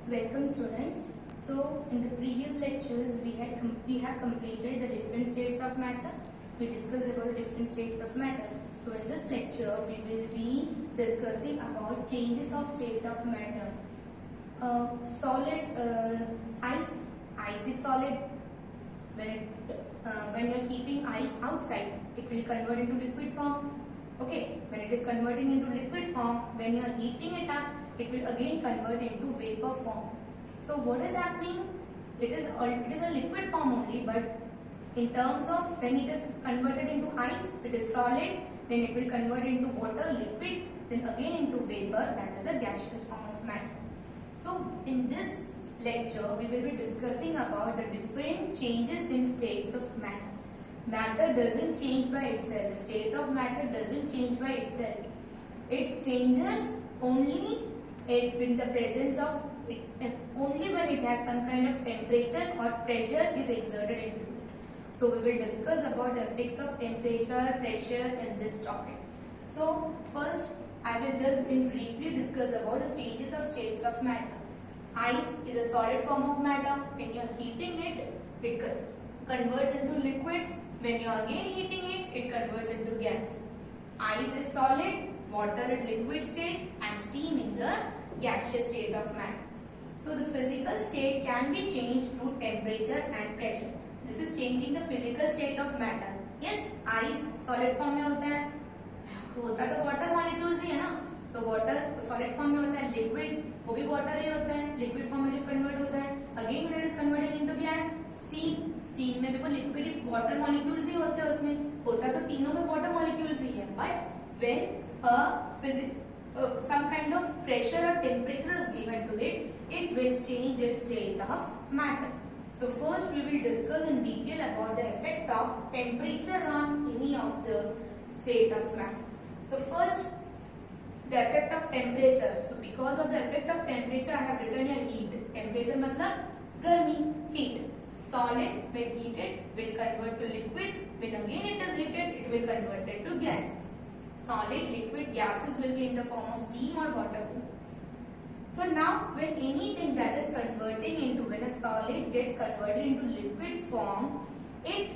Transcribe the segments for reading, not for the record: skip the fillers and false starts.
Welcome students. So in the previous lectures we have completed the different states of matter. We discussed about the different states of matter. So in this lecture we will be discussing about changes of state of matter. Ice is solid. When you are keeping ice outside, it will convert into liquid form. Okay, when it is converting into liquid form, when you are heating it up, it will again convert into vapor form. So what is happening? It is a liquid form only, but in terms of when it is converted into ice, it is solid, then it will convert into water, liquid, then again into vapor, that is a gaseous form of matter. So in this lecture, we will be discussing about the different changes in states of matter. Matter doesn't change by itself. The state of matter doesn't change by itself. It changes only in the presence of only when it has some kind of temperature or pressure is exerted into it. So we will discuss about the effects of temperature, pressure in this topic. So first I will just briefly discuss about the changes of states of matter. Ice is a solid form of matter. When you are heating it, it converts into liquid. When you are again heating it, it converts into gas. Ice is solid, water is liquid state, and steam in the gaseous state of matter. So the physical state can be changed through temperature and pressure. This is changing the physical state of matter. Yes, ice solid form में होता है तो water molecules ही है ना. So water solid form में होता है, liquid वो भी water ही होता है, liquid form में जब convert होता है. Again when it is converting into gas, steam में भी वो liquid water molecules ही होते हैं उसमें. होता तो तीनों में water molecules ही है. But when some kind of pressure or temperature is given to it, it will change its state of matter. So first we will discuss in detail about the effect of temperature on any of the state of matter. So first, the effect of temperature. So because of the effect of temperature, I have written here heat. Temperature मतलब गर्मी, heat. Solid when heated will convert to liquid. When again it is heated, it will convert it to gas. Solid, liquid, gases will be in the form of steam or water. So now when anything that is converting into, when a solid gets converted into liquid form, it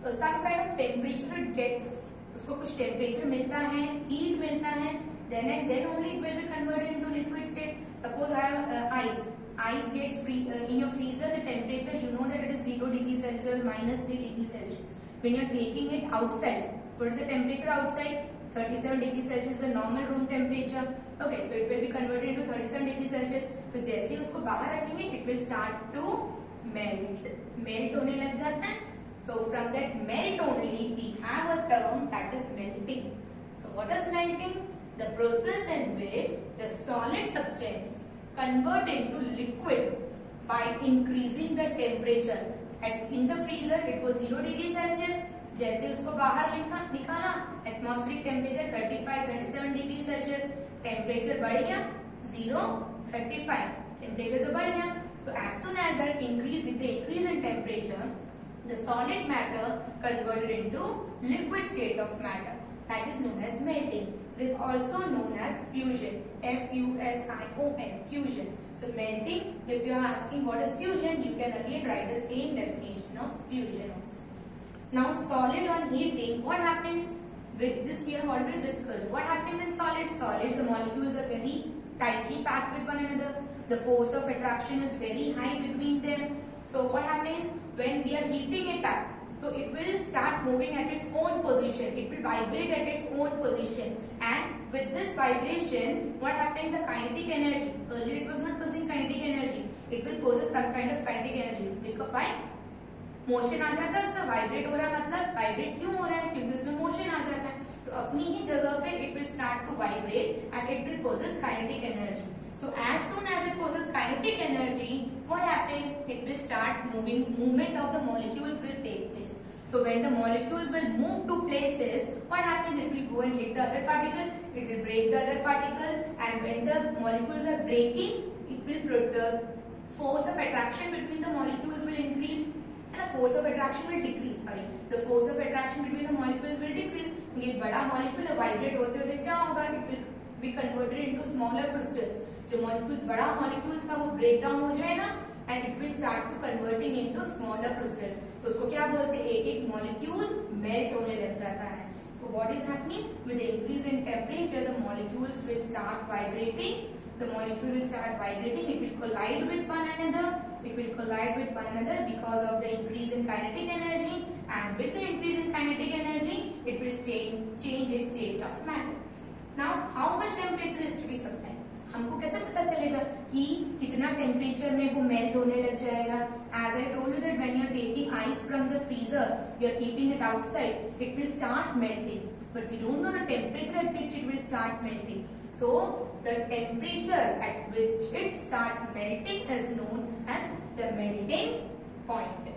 some kind of temperature it gets, उसको कुछ temperature मिलता है, heat मिलता है, then and then only it will be converted into liquid state. Suppose I have ice. Ice gets in your freezer, the temperature you know that it is 0 degrees Celsius, -3 degrees Celsius. When you are taking it outside, what is the temperature outside? 37 degrees Celsius is the normal room temperature. Okay, so it will be converted into 37 degrees Celsius. तो जैसे ही उसको बाहर रखेंगे, it will start to melt होने लग जाता है. So from that melt only we have a term that is melting. So what is melting? The process in which the solid substance convert into liquid by increasing the temperature. In the freezer it was 0 degrees Celsius. जैसे उसको बाहर निकाला, atmospheric temperature 35-37 degree Celsius, temperature बढ़ गया 0-35, temperature तो बढ़ गया. So as soon as that increase with the increase in temperature, the solid matter converted into liquid state of matter, that is known as melting. It is also known as fusion. F-U-S-I-O-N, fusion. So melting, if you are asking what is fusion, you can again write the same definition of fusion also. Now solid on heating, what happens? With this we have already discussed. What happens in solids? Solids, the molecules are very tightly packed with one another. The force of attraction is very high between them. So what happens when we are heating it up? So it will start moving at its own position. It will vibrate at its own position. And with this vibration, what happens? A kinetic energy. Earlier it was not possessing kinetic energy. It will possess some kind of kinetic energy. Because by motion आ जाता है, उसमें vibrate हो रहा है. मतलब vibrate क्यों हो रहा है? क्योंकि उसमें मोशन आ जाता है. तो अपनी ही जगह पे it will start to vibrate and it will possess kinetic energy. So as soon as it possess kinetic energy, what happens? It will start moving. Movement of the molecules will take place. So when the molecules will move to places, what happens? It will go and hit the other particle. It will break the other particle, and when the molecules are breaking, it will the force of attraction between the molecules will increase. And the force of attraction will decrease. Sorry, the force of attraction between the molecules will decrease. क्योंकि बड़ा molecule vibrate होते होते क्या होगा? It will be converted into smaller crystals. जो molecules बड़ा molecules था वो ब्रेक डाउन हो जाएगा and it will start to converting into smaller crystals. तो उसको क्या बोलते हैं, एक एक मॉलिक्यूल मेल्ट होने लग जाता है। So what is happening with the increase in temperature, the molecules will start vibrating. The molecule will start vibrating. It will collide with one another. It will collide with one another because of the increase in kinetic energy. And with the increase in kinetic energy, it will change its state of matter. Now, how much temperature is to be supplied? हमको कैसे पता चलेगा कि कितना temperature में वो melt होने लग जाएगा? As I told you that when you are taking ice from the freezer, you are keeping it outside, it will start melting. But we don't know the temperature at which it will start melting. So the temperature at which it start melting is known as the melting point.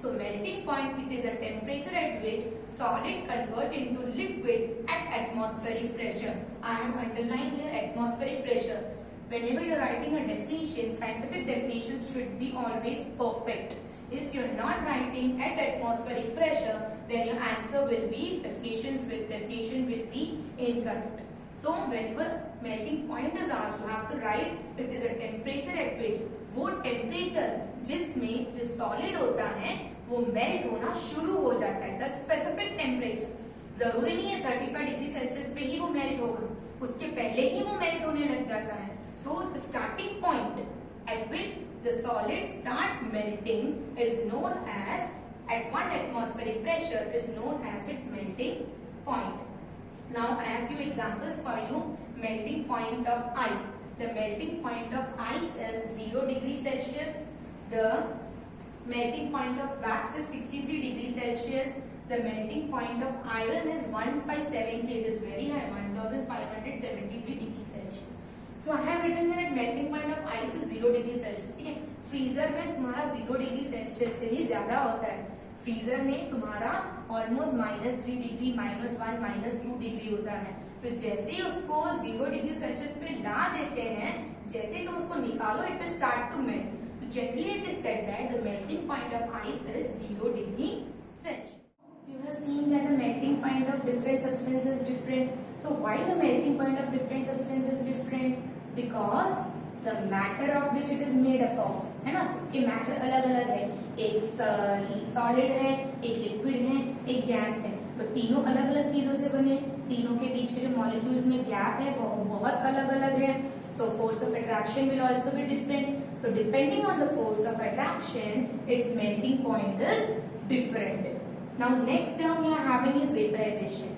So melting point, it is a temperature at which solid convert into liquid at atmospheric pressure. I have underlined here atmospheric pressure. Whenever you are writing a definition, scientific definitions should be always perfect. If you are not writing at atmospheric pressure, then your answer will be definition will be incorrect. So whenever melting point is asked, you have to write it is a temperature at which, वो temperature जिसमें जो solid होता है वो melt होना शुरू हो जाता है। द स्पेसिफिक टेम्परेचर, जरूरी नहीं है 35 डिग्री सेल्सियस पे ही वो मेल्ट होगा, उसके पहले ही वो मेल्ट होने लग जाता है। So the starting point at which the solid starts melting is known as, at 1 atmospheric pressure is known as its melting point. Now I have few examples for you. Melting point of ice. The melting point of ice is 0 degrees Celsius. The melting point of wax is 63 degrees Celsius. The melting point of iron is 1573. It is very high, 1573 degrees Celsius. So I have written here that melting point of ice is 0 degrees Celsius. ठीक है, freezer में तुम्हारा 0 degree Celsius से भी ज्यादा होता है। Freezer में तुम्हारा ऑलमोस्ट -3 डिग्री, -1, -2 डिग्री होता है। तो जैसे ही उसको 0 डिग्री सेल्सियस पे ला देते हैं, जैसे ही तुम उसको निकालो, it will start to melt. तो generally it is said that the melting point of ice is 0 degree Celsius. You have seen that the melting point of different substances is different. So why the melting point of different substances is different? Because the matter of which it is made up of, है ना, सबके matter अलग अलग है। एक solid है, एक liquid है, एक गैस है। तो तीनों अलग अलग चीजों से बने, तीनों के बीच के जो मॉलिक्यूल्स में गैप है वो बहुत अलग अलग है। So force of attraction will also be different. So depending on the force of attraction, its melting point is different. Now next term we are having is vaporization.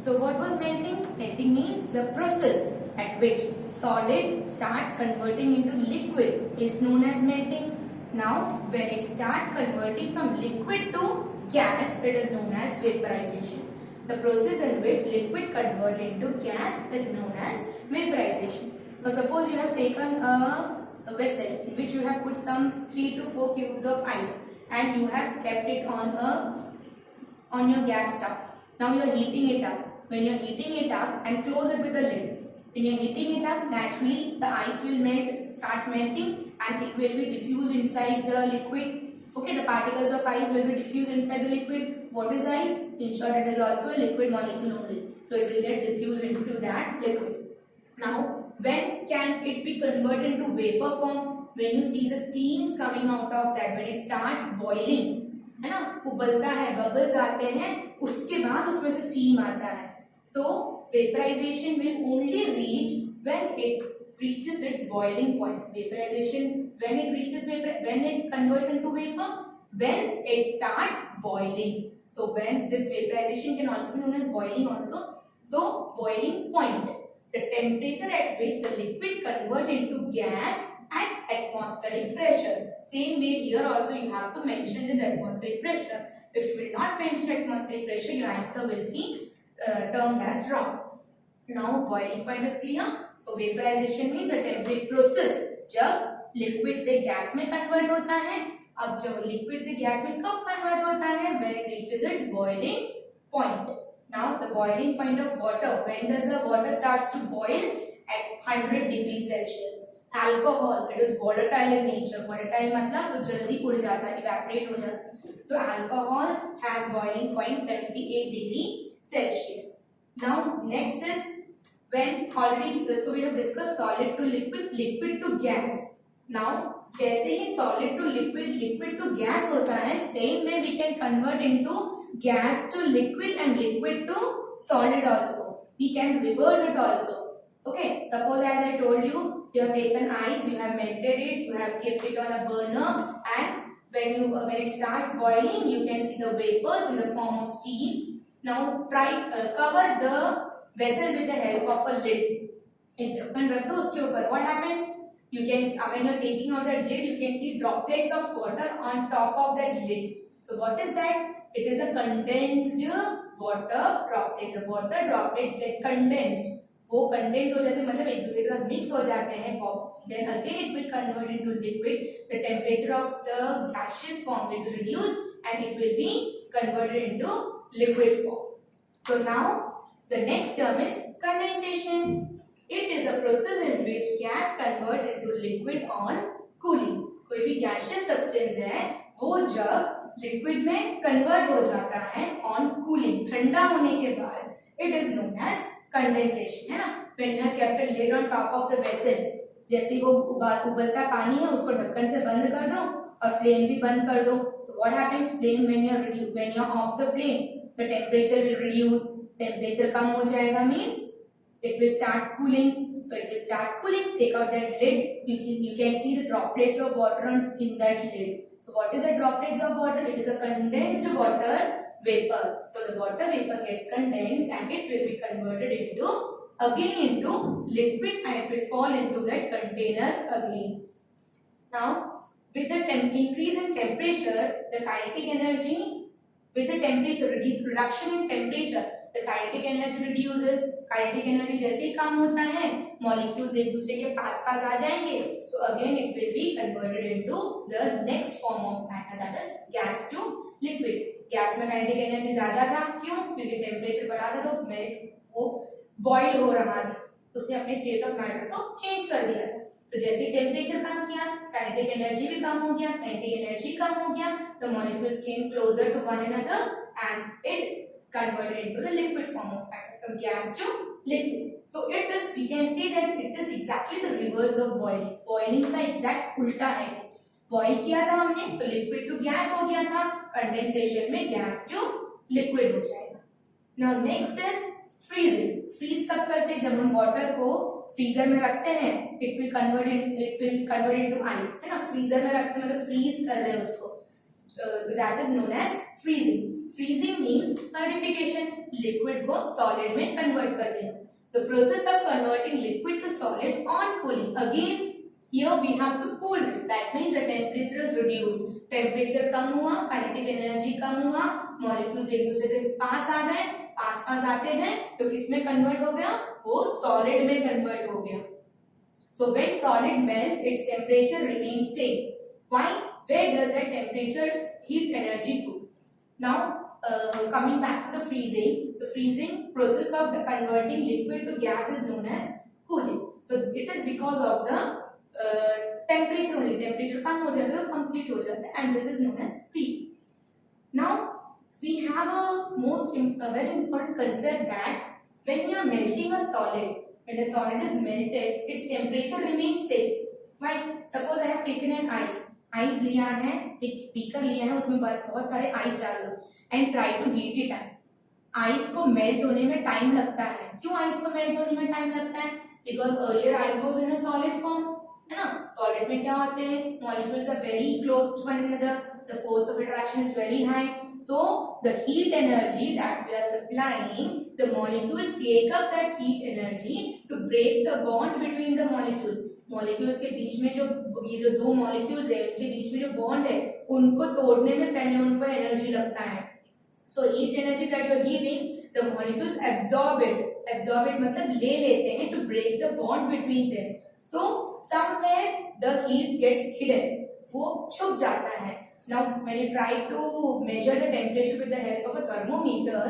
So what was melting? Melting means the process at which solid starts converting into liquid is known as melting. Now when it starts converting from liquid to gas, it is known as vaporization. The process in which liquid convert into gas is known as vaporization. Now suppose you have taken a vessel in which you have put some 3 to 4 cubes of ice and you have kept it on your gas stove. Now you are heating it up. When you are heating it up and close it with the lid. When you are heating it up, naturally the ice will start melting and it will be diffused inside the liquid. Okay, the particles of ice will be diffused inside the liquid. What is ice? In short, it is also a liquid molecule only. So it will get diffused into that liquid. Now, when can it be converted into vapor form? When you see the steams coming out of that, when it starts boiling, है ना, उबलता है, bubbles आते हैं, उसके बाद उसमें से steam आता है। So vaporization will only reach when it reaches its boiling point. Vaporization, when it converts into vapor, when it starts boiling. So when this vaporization can also be known as boiling also. So boiling point, the temperature at which the liquid convert into gas at atmospheric pressure. Same way here also you have to mention this atmospheric pressure. If you will not mention atmospheric pressure, your answer will be termed as wrong. Now boiling point is clear. So vaporization means a temporary process. जब liquid से gas में convert होता है, अब जब liquid से gas में कब कन्वर्ट होता है? When it reaches its boiling point. Now the boiling point of water. When does the water starts to boil? At 100 degrees Celsius. Alcohol, it is volatile in nature. Volatile मतलब वो जल्दी उड़ जाता है, evaporate हो जाता है. So alcohol has boiling point 78 degree Celsius. Now next is when already so we have discussed solid to liquid, liquid to gas. Now जैसे ही solid to liquid, liquid to gas होता है, same way we can convert into gas to liquid and liquid to solid also. We can reverse it also. Okay, suppose as I told you, you have taken ice, you have melted it, you have kept it on a burner, and when it starts boiling, you can see the vapors in the form of steam. Now try cover the vessel with the help of a lid. एक ढक्कन रख दो उसके ऊपर. What happens? You can when you're taking out that lid, you can see droplets of water on top of that lid. So what is that? It is a condensed water droplets. The water droplets get condensed. वो condense हो जाते हैं, मतलब एक दूसरे के साथ mix हो जाते हैं. Then again it will convert into liquid. The temperature of the gaseous form will reduce and it will be converted into liquid form. So now the next term is condensation. It is a process in which gas converts into liquid on cooling. कोई भी gaseous substance है वो जब liquid में convert हो जाता है on cooling, ठंडा होने के बाद, it is known as condensation, है ना. When you have kept a lid on top of the vessel, जैसे वो उबलता पानी है उसको ढक्कन से बंद कर दो और फ्लेम भी बंद कर दो. तो what happens? Flame when you're off the flame, the temperature will reduce. Temperature कम हो जाएगा means it will start cooling. So it will start cooling. Take out that lid. You can see the droplets of water in that lid. So what is the droplets of water? It is a condensed water vapor. So the water vapor gets condensed and it will be converted into liquid and it will fall into that container again. Now with the increase in temperature, the kinetic energy, with the temperature reduction in temperature, the kinetic energy reduces. Kinetic energy जैसे ही कम होता है, molecules एक दूसरे के पास आ जाएंगे. So again it will be converted into the next form of matter, that is gas to liquid. Gas में kinetic energy ज्यादा था, क्यों? क्योंकि टेम्परेचर बढ़ा था तो वो बॉईल हो रहा था, उसने अपने स्टेट ऑफ मैटर को चेंज कर दिया था. तो जैसे ही टेम्परेचर कम किया, काइनेटिक एनर्जी भी कम हो गया. काइनेटिक एनर्जी कम हो गया, the molecules came closer to one another and it converted into the liquid form of matter, from gas to liquid. So it is, we can say that it is exactly the reverse of boiling. Boiling का exact उल्टा है. Boil किया था हमने तो liquid to gas हो गया था, कंडेंसेशन में गैस टू लिक्विड हो जाएगा. Now next is freezing. Freeze कब करते हैं? जब हम वाटर को फ्रीजर में रखते हैं, it will convert into ice, है ना. फ्रीजर में रखते हैं मतलब फ्रीज कर रहे हैं उसको, that is known as freezing. Freezing means solidification, liquid को सॉलिड में कन्वर्ट कर देना. The process of converting liquid to solid on cooling. Again here we have to cool it. That means the temperature is reduced. Temperature कम हुआ, kinetic energy कम हुआ, molecules एक दूसरे से पास आ गए, पास आते हैं तो किसमें कन्वर्ट हो गया? वो सॉलिड में कन्वर्ट हो गया. So when solid melts, its temperature remains same. Why? Where does that temperature heat energy go? Now coming back to the freezing process of the converting liquid to gas is known as cooling. So it is because of the temperature only. Temperature कम हो जाता है तो complete हो जाता है, and this is known as freezing. Now we have a very important concept that when you are melting a solid, when a solid is melted, its temperature remains same. Why? Suppose I have taken an ice लिया है, एक beaker लिया है, उसमें बहुत सारे ice डाल दो and try to heat it up. Ice को मेल्ट होने में टाइम लगता है. क्यों आइस को मेल्ट होने में टाइम लगता है? Because earlier ice was in a solid form, है ना. सॉलिड में क्या होते हैं? Molecules are very close to one another, the force of attraction is very high. So the heat energy that we are supplying, the molecules take up that heat energy to break the bond between the molecules. Molecules के बीच में जो ये जो दो molecules है, उनके बीच में जो bond है, उनको तोड़ने में पहले उनको energy लगता है. So heat energy that you are giving, the molecules absorb it. Absorb it मतलब ले लेते हैं to break the bond between them. So somewhere the heat gets hidden. वो छुप जाता है. Now when you try to measure the temperature with the help of a thermometer,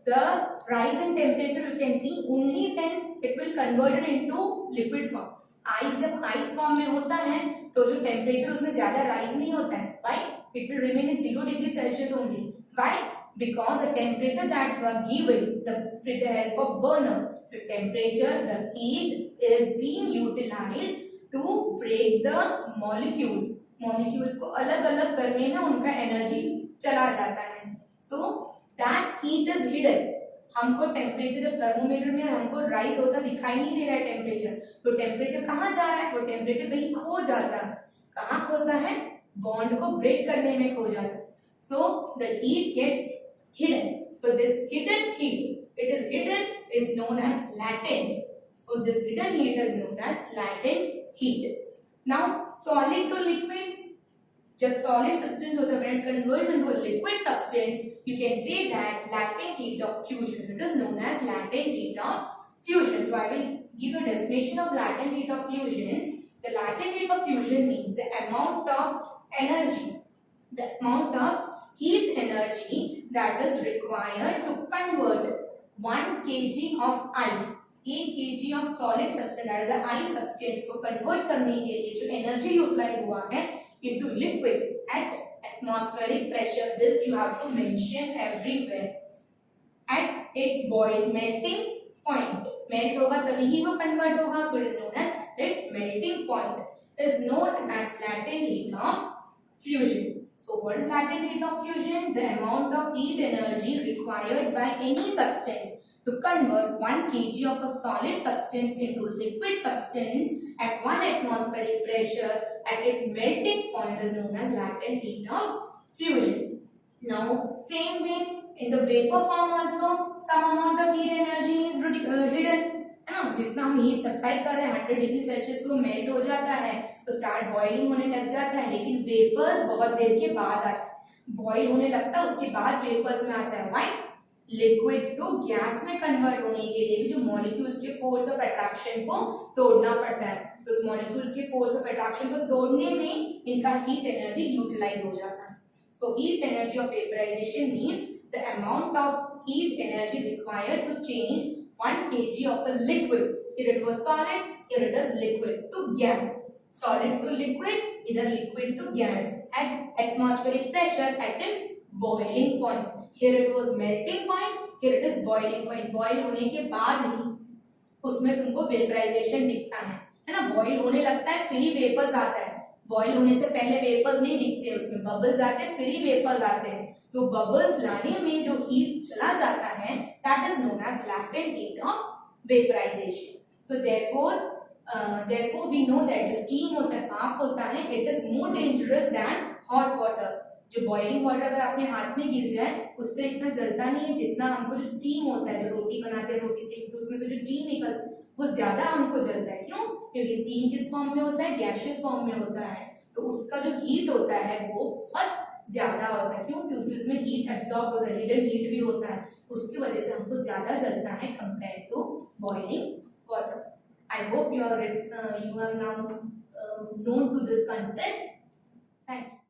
the rise in temperature you can see only when it will convert it into liquid form. Ice जब ice form में होता है तो जो temperature उसमें ज्यादा rise नहीं होता है. Why? It will remain at 0 degrees Celsius only. Why? Because the temperature that you are giving with the help of burner, the temperature, the heat is being utilized to break the molecules. Molecules को अलग अलग करने में उनका energy चला जाता है. So that heat is hidden. हमको टेम्परेचर जब थर्मोमीटर में हमको राइज होता दिखाई नहीं दे रहा है टेम्परेचर, तो टेम्परेचर कहाँ जा रहा है? वो टेम्परेचर कहीं खो जाता है. कहाँ खोता है? बॉन्ड को ब्रेक करने में खो जाता है. So the heat gets hidden. So this hidden heat, it is hidden, is known as latent. So this hidden heat is known as latent heat. Now solid to liquid, जब solid substance होता है, when it converts into a liquid substance, you can say that latent heat of fusion. It is known as latent heat of fusion. So I will give a definition of latent heat of fusion. The latent heat of fusion means the amount of energy, the amount of heat energy that is required to convert 1 kg of ice, 1 kg of solid substance, that is the ice substance, को convert करने के लिए जो energy utilize हुआ है into liquid at atmospheric pressure. This you have to mention everywhere. At its boil melting point, melt होगा तभी ही वो convert होगा. So it is known as its melting point is known as latent heat of fusion. So what is latent heat of fusion? The amount of heat energy required by any substance to convert 1 kg of a solid substance into liquid substance at 1 atmospheric pressure at its melting point is known as latent heat of fusion. Now same way in the vapor form also some amount of heat energy is hidden, है ना. जितना हम heat supply कर रहे हैं 100 degree Celsius पे melt हो जाता है, तो स्टार्ट बॉइलिंग होने लग जाता है. लेकिन वेपर्स बहुत देर के बाद आता है, बॉइल होने लगता है उसके बाद वेपर्स में आता है. व्हाई? लिक्विड टू गैस में कन्वर्ट होने के लिए भी जो मॉलिक्यूल्स के फोर्स ऑफ अट्रैक्शन को तोड़ना पड़ता है, तो उस मॉलिक्यूल्स के फोर्स ऑफ अट्रैक्शन को तोड़ने में इनका हीट एनर्जी यूटिलाइज हो जाता है. So heat energy of vaporization means the amount of heat energy required to change 1 kg of a liquid, here it was solid, here it is liquid to gas, solid to liquid, either liquid to gas at atmospheric pressure at its boiling point. Here it was melting point, here it is boiling point. Boil होने के बाद ही उसमें तुमको vaporisation दिखता है ना. Boil होने लगता है फिर ही वेपर्स आता है. बॉइल होने से पहले वेपर्स नहीं दिखते, उसमें बबल्स आते हैं फिर ही वेपर्स आते हैं. तो बबल्स लाने में जो हीट चला जाता है that is known as latent heat of vaporization. So therefore we know that जो steam होता है, भाप होता है, it is more dangerous than hot water. जो बॉइलिंग वाटर अगर अपने हाथ में गिर जाए उससे इतना जलता नहीं है जितना हमको जो स्टीम होता है, जो रोटी बनाते हैं, रोटी सेकते तो उसमें से जो स्टीम निकलता है वो ज्यादा हमको जलता है. क्यों? क्योंकि स्टीम किस फॉर्म में होता है? गैसियस फॉर्म में होता है. तो उसका जो हीट होता है वो बहुत ज्यादा होता है. क्यों? क्योंकि उसमें हीट एब्जॉर्ब होता है, हिडन हीट भी होता है, उसकी वजह से हमको ज्यादा जलता है compare to boiling water. I hope you have now known to this concept. Thank you.